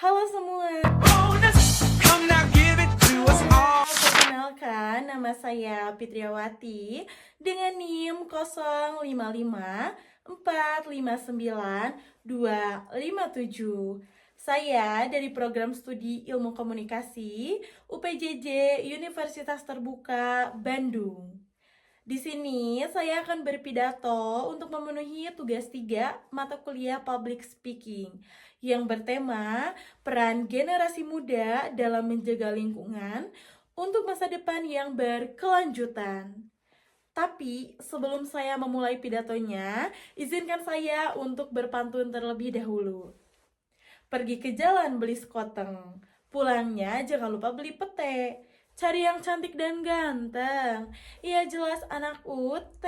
Halo semua, perkenalkan nama saya Fitriawati dengan NIM 0554592257. Saya dari program studi Ilmu Komunikasi UPJJ Universitas Terbuka Bandung. Di sini saya akan berpidato untuk memenuhi tugas 3 mata kuliah Public Speaking yang bertema peran generasi muda dalam menjaga lingkungan untuk masa depan yang berkelanjutan. Tapi sebelum saya memulai pidatonya, izinkan saya untuk berpantun terlebih dahulu. Pergi ke jalan beli sekoteng, pulangnya jangan lupa beli pete. Cari yang cantik dan ganteng, ya jelas anak UT.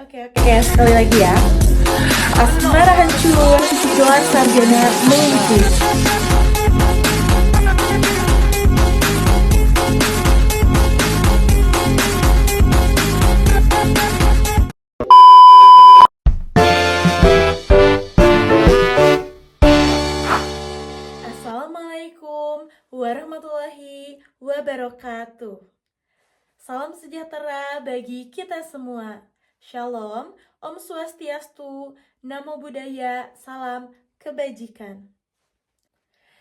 Oke, sekali lagi ya. Asmara hancur, gelar sarjana mengikis. Assalamualaikum warahmatullahi wabarakatuh. Salam sejahtera bagi kita semua. Shalom, Om Swastiastu, Namo Buddhaya, salam kebajikan.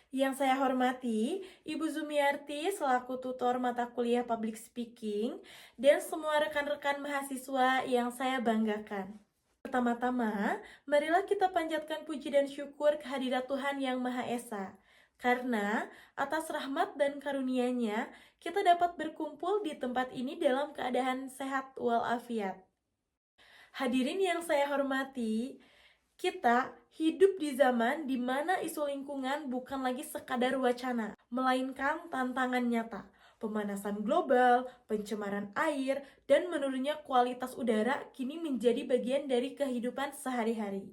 Yang saya hormati, Ibu Zumiarti selaku tutor mata kuliah Public Speaking dan semua rekan-rekan mahasiswa yang saya banggakan. Pertama-tama, marilah kita panjatkan puji dan syukur kehadirat Tuhan Yang Maha Esa. Karena atas rahmat dan karunia-Nya, kita dapat berkumpul di tempat ini dalam keadaan sehat walafiat. Hadirin yang saya hormati, kita hidup di zaman di mana isu lingkungan bukan lagi sekadar wacana, melainkan tantangan nyata. Pemanasan global, pencemaran air, dan menurunnya kualitas udara kini menjadi bagian dari kehidupan sehari-hari.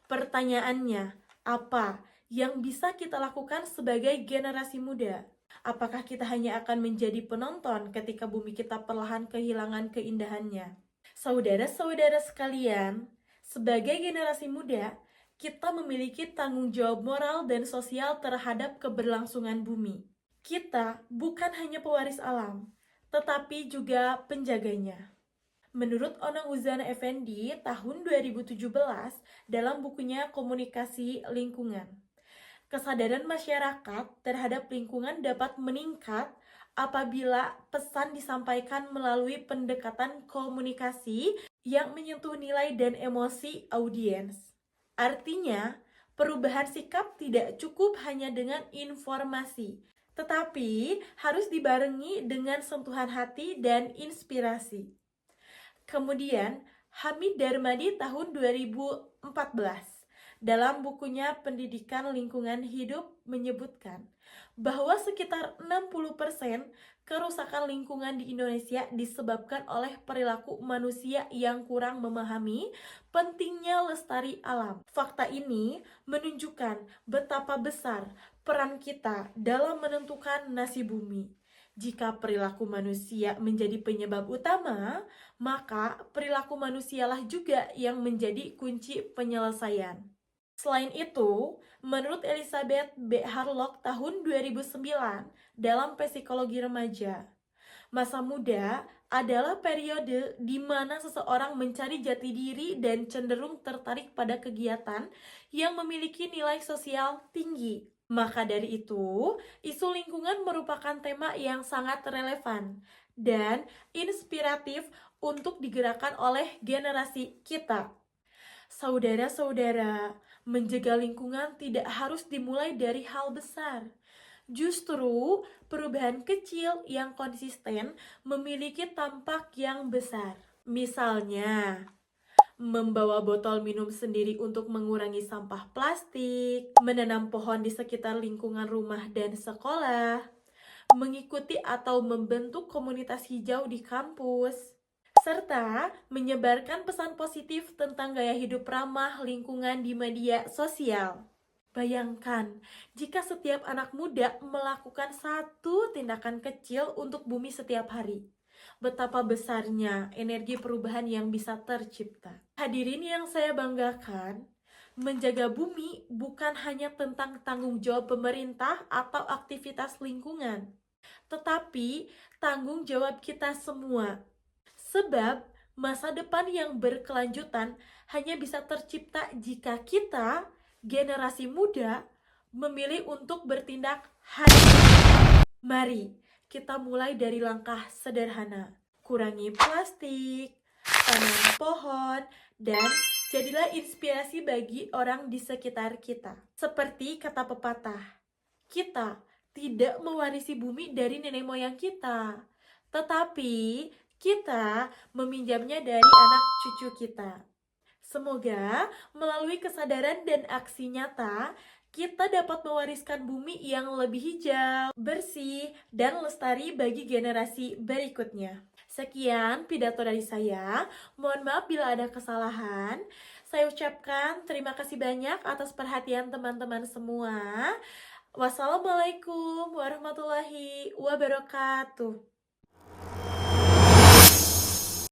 Pertanyaannya, apa yang bisa kita lakukan sebagai generasi muda? Apakah kita hanya akan menjadi penonton ketika bumi kita perlahan kehilangan keindahannya? Saudara-saudara sekalian, sebagai generasi muda, kita memiliki tanggung jawab moral dan sosial terhadap keberlangsungan bumi. Kita bukan hanya pewaris alam, tetapi juga penjaganya. Menurut Onang Uzana Effendi tahun 2017 dalam bukunya Komunikasi Lingkungan, kesadaran masyarakat terhadap lingkungan dapat meningkat apabila pesan disampaikan melalui pendekatan komunikasi yang menyentuh nilai dan emosi audiens. Artinya, perubahan sikap tidak cukup hanya dengan informasi, tetapi harus dibarengi dengan sentuhan hati dan inspirasi. Kemudian, Hamid Darmadi tahun 2014 dalam bukunya Pendidikan Lingkungan Hidup menyebutkan bahwa sekitar 60% kerusakan lingkungan di Indonesia disebabkan oleh perilaku manusia yang kurang memahami pentingnya lestari alam. Fakta ini menunjukkan betapa besar peran kita dalam menentukan nasib bumi. Jika perilaku manusia menjadi penyebab utama, maka perilaku manusialah juga yang menjadi kunci penyelesaian. Selain itu, menurut Elizabeth B. Harlock tahun 2009 dalam Psikologi Remaja, masa muda adalah periode di mana seseorang mencari jati diri dan cenderung tertarik pada kegiatan yang memiliki nilai sosial tinggi. Maka dari itu, isu lingkungan merupakan tema yang sangat relevan dan inspiratif untuk digerakkan oleh generasi kita. Saudara-saudara, menjaga lingkungan tidak harus dimulai dari hal besar. Justru, perubahan kecil yang konsisten memiliki dampak yang besar. Misalnya, membawa botol minum sendiri untuk mengurangi sampah plastik, menanam pohon di sekitar lingkungan rumah dan sekolah, mengikuti atau membentuk komunitas hijau di kampus, serta menyebarkan pesan positif tentang gaya hidup ramah lingkungan di media sosial. Bayangkan, jika setiap anak muda melakukan satu tindakan kecil untuk bumi setiap hari, betapa besarnya energi perubahan yang bisa tercipta. Hadirin yang saya banggakan, menjaga bumi bukan hanya tentang tanggung jawab pemerintah atau aktivitas lingkungan, tetapi tanggung jawab kita semua. Sebab masa depan yang berkelanjutan hanya bisa tercipta jika kita, generasi muda, memilih untuk bertindak hari ini. Mari kita mulai dari langkah sederhana. Kurangi plastik, tanam pohon, dan jadilah inspirasi bagi orang di sekitar kita. Seperti kata pepatah, kita tidak mewarisi bumi dari nenek moyang kita, tetapi kita meminjamnya dari anak cucu kita. Semoga melalui kesadaran dan aksi nyata, kita dapat mewariskan bumi yang lebih hijau, bersih, dan lestari bagi generasi berikutnya. Sekian pidato dari saya. Mohon maaf bila ada kesalahan. Saya ucapkan terima kasih banyak atas perhatian teman-teman semua. Wassalamualaikum warahmatullahi wabarakatuh.